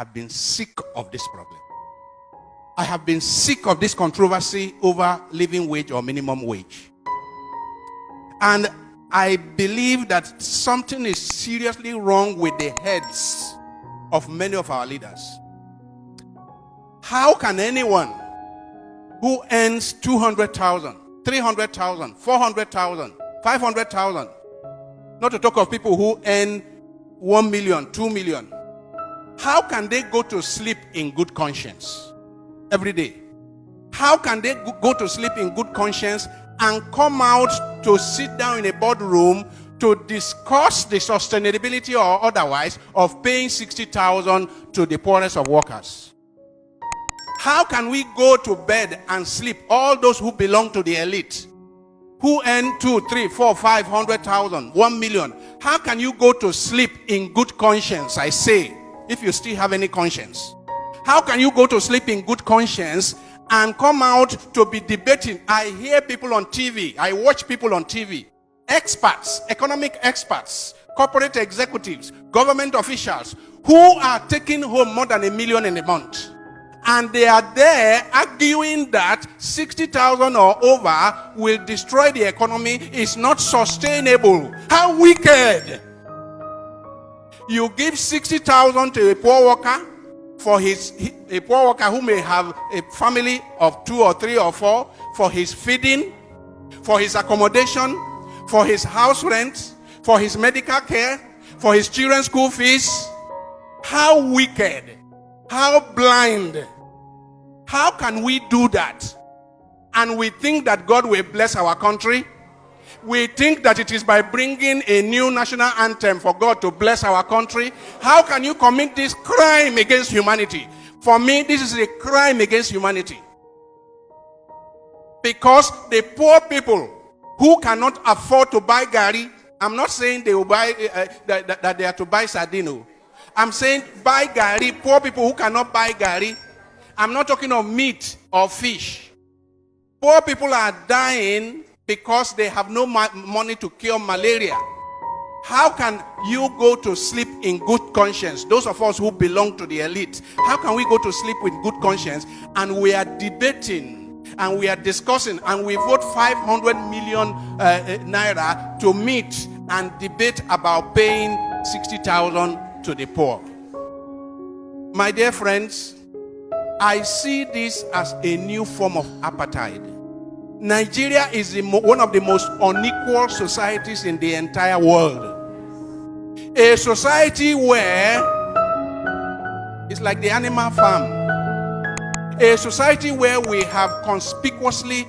have been sick of this problem. I have been sick of this controversy over living wage or minimum wage. And I believe that something is seriously wrong with the heads of many of our leaders. How can anyone who earns 200,000, 300,000, 400,000, 500,000, not to talk of people who earn 1 million, 2 million, how can they go to sleep in good conscience every day? How can they go to sleep in good conscience and come out to sit down in a boardroom to discuss the sustainability or otherwise of paying 60,000 to the poorest of workers? How can we go to bed and sleep, all those who belong to the elite, who earn 2, 3, 4, 500,000, 1 million? How can you go to sleep in good conscience, I say, if you still have any conscience? How can you go to sleep in good conscience and come out to be debating? I hear people on TV, I watch people on TV, experts, economic experts, corporate executives, government officials, who are taking home more than $1 million in a month. And they are there arguing that 60,000 or over will destroy the economy. It's not sustainable. How wicked! You give 60,000 to a poor worker, a poor worker who may have a family of 2 or 3 or 4, for his feeding, for his accommodation, for his house rent, for his medical care, for his children's school fees. How wicked! How blind! How can we do that? And we think that God will bless our country? We think that it is by bringing a new national anthem for God to bless our country? How can you commit this crime against humanity? For me, this is a crime against humanity. Because the poor people who cannot afford to buy gari, I'm not saying they will buy that they are to buy sardino. I'm saying buy gari, poor people who cannot buy gari. I'm not talking of meat or fish. Poor people are dying because they have no money to cure malaria. How can you go to sleep in good conscience? Those of us who belong to the elite, how can we go to sleep with good conscience and we are debating and we are discussing and we vote 500 million naira to meet and debate about paying 60,000 to the poor? My dear friends, I see this as a new form of apartheid. Nigeria is one of the most unequal societies in the entire world. A society where it's like the animal farm. A society where we have conspicuously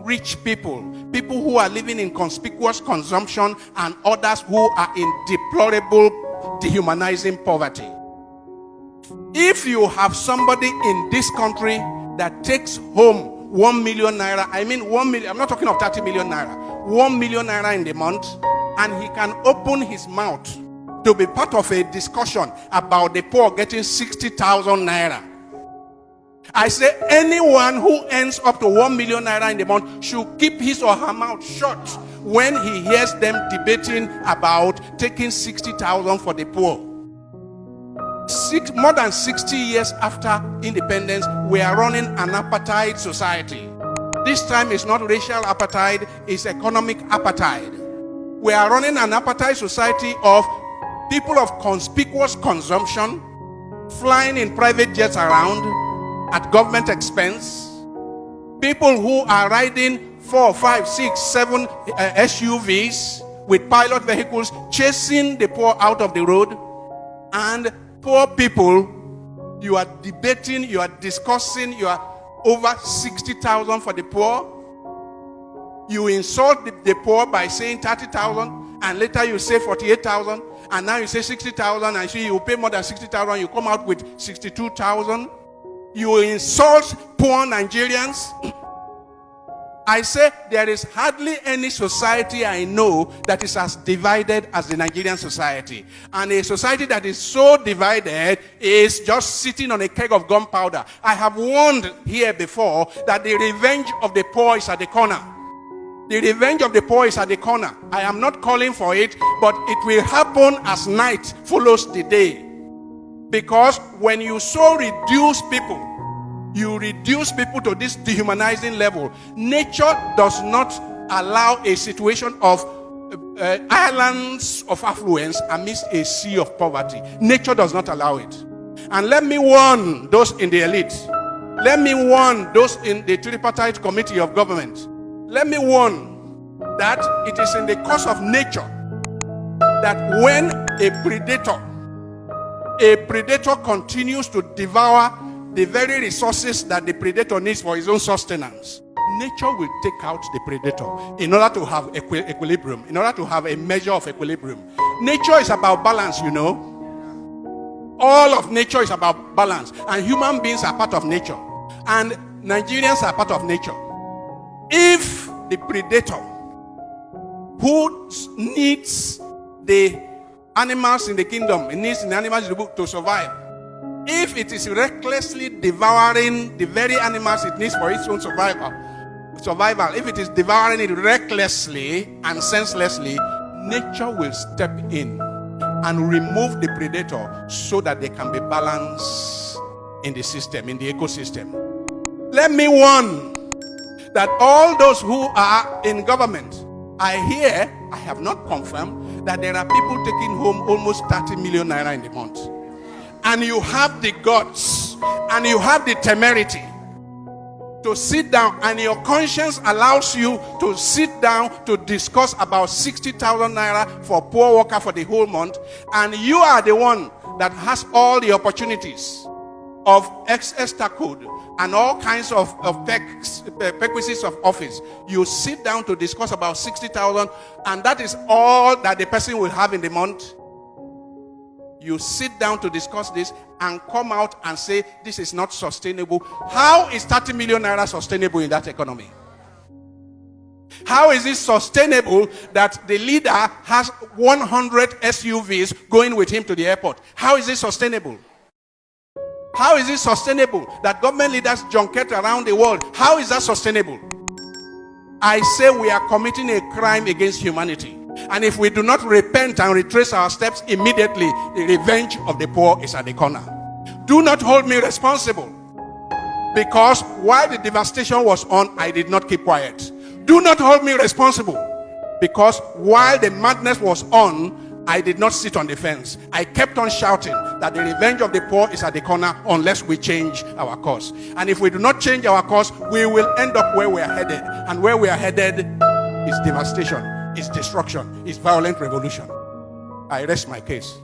rich people, people who are living in conspicuous consumption, and others who are in deplorable, dehumanizing poverty. If you have somebody in this country that takes home 1 million naira, I mean 1 million, I'm not talking of 30 million naira, 1 million naira in the month, and he can open his mouth to be part of a discussion about the poor getting 60,000 naira. I say anyone who earns up to 1 million naira in the month should keep his or her mouth shut when he hears them debating about taking 60,000 for the poor. More than 60 years after independence, we are running an apartheid society. This time it's not racial apartheid, it's economic apartheid. We are running an apartheid society of people of conspicuous consumption, flying in private jets around at government expense, people who are riding 4, 5, 6, 7 SUVs with pilot vehicles, chasing the poor out of the road. And poor people, you are debating, you are discussing, you are over 60,000 for the poor. You insult the poor by saying 30,000, and later you say 48,000, and now you say 60,000, and you pay more than 60,000, you come out with 62,000. You insult poor Nigerians. I say there is hardly any society I know that is as divided as the Nigerian society. And a society that is so divided is just sitting on a keg of gunpowder. I have warned here before that the revenge of the poor is at the corner. The revenge of the poor is at the corner. I am not calling for it, but it will happen as night follows the day. Because when you so reduce people, you reduce people to this dehumanizing level. Nature does not allow a situation of islands of affluence amidst a sea of poverty. Nature does not allow it. And let me warn those in the elite. Let me warn those in the tripartite committee of government. Let me warn that it is in the course of nature that when a predator continues to devour the very resources that the predator needs for his own sustenance, nature will take out the predator in order to have equilibrium, in order to have a measure of equilibrium. Nature is about balance, you know. All of nature is about balance, and human beings are part of nature, and Nigerians are part of nature. If the predator who needs the animals in the kingdom, it needs the animals in the book to survive, if it is recklessly devouring the very animals it needs for its own survival, if it is devouring it recklessly and senselessly, nature will step in and remove the predator so that there can be balance in the system, in the ecosystem. Let me warn that all those who are in government, I have not confirmed that there are people taking home almost 30 million naira in a month. And you have the guts and you have the temerity to sit down, and your conscience allows you to sit down to discuss about 60,000 naira for poor worker for the whole month, and you are the one that has all the opportunities of Esther code and all kinds of perquisites of office. You sit down to discuss about 60,000, and that is all that the person will have in the month. You sit down to discuss this and come out and say this is not sustainable. How is 30 million naira sustainable in that economy? How is it sustainable that the leader has 100 SUVs going with him to the airport? How is it sustainable? How is it sustainable that government leaders junket around the world? How is that sustainable? I say we are committing a crime against humanity. And if we do not repent and retrace our steps immediately, the revenge of the poor is at the corner. Do not hold me responsible, because while the devastation was on, I did not keep quiet. Do not hold me responsible, because while the madness was on, I did not sit on the fence. I kept on shouting that the revenge of the poor is at the corner unless we change our course. And if we do not change our course, we will end up where we are headed. And where we are headed is devastation, is destruction, is violent revolution. I rest my case.